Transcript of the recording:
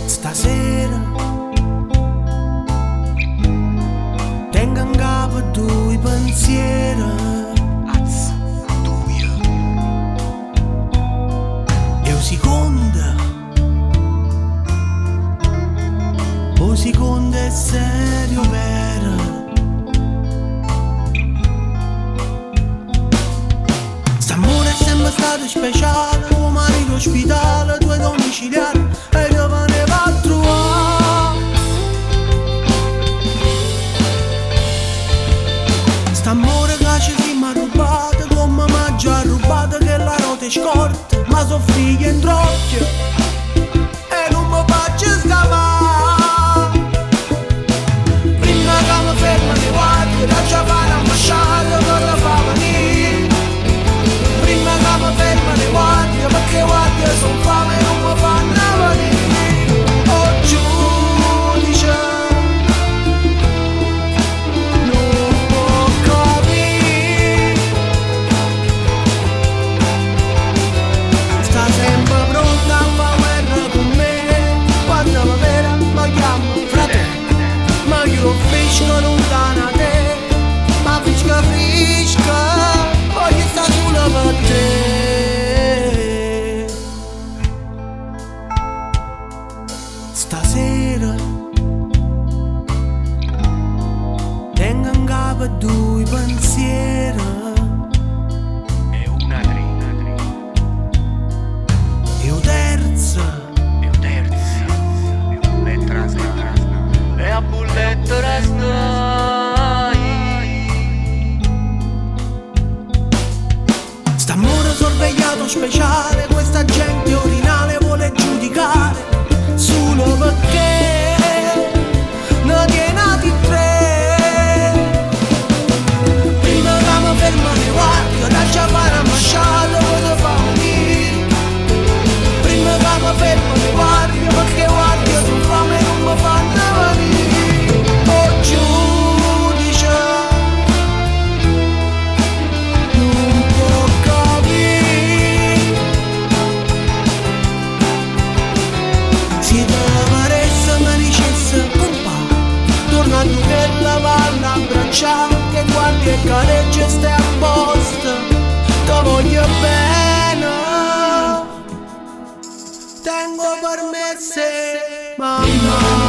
Stasera tengo in capo due pensieri. E o secondo è serio vero. St'amore è sempre stato speciale, tuo marito ospitale, due domiciliari e io me ne va a trovare. St'amore che ci siamo rubati, come m'ha già rubato che la notte è scorta, ma so figlia in trocchio e non mi faccio scamare. Prima che mi ferma mi guardi, lascia fare a masciare per la fa venire. Prima che mi ferma mi guardi, perché guardi son fame e non mi fanno venire. Oh giudice, non può capire. Sta sempre pronta a fare guerra con me. Quando mi vede mi chiama fratello, ma io frisco lontana da te. Ma frisca frisca, voglio stare solo per te. Stasera tengo in capo due pensieri. E una trina. E o terzo E un terzo. E un lettera strana. E a bulletto restai. St'amore sorvegliato speciale, questa gente ordinale vuole giudicare solo perché ne tiene nati tre. Prima che mi ferma mi guardi, lascia fare a masciato cosa fa venire. Prima che mi ferma mi guardi, perché guardi io sono fame e non mi fanno venire. Oh giudice, non può capire. Si troveresse e mi dicesse compà, tornando che la vanno a abbracciare, che guardi e careggi e stai a posto, ti voglio bene. Tengo per me se mamma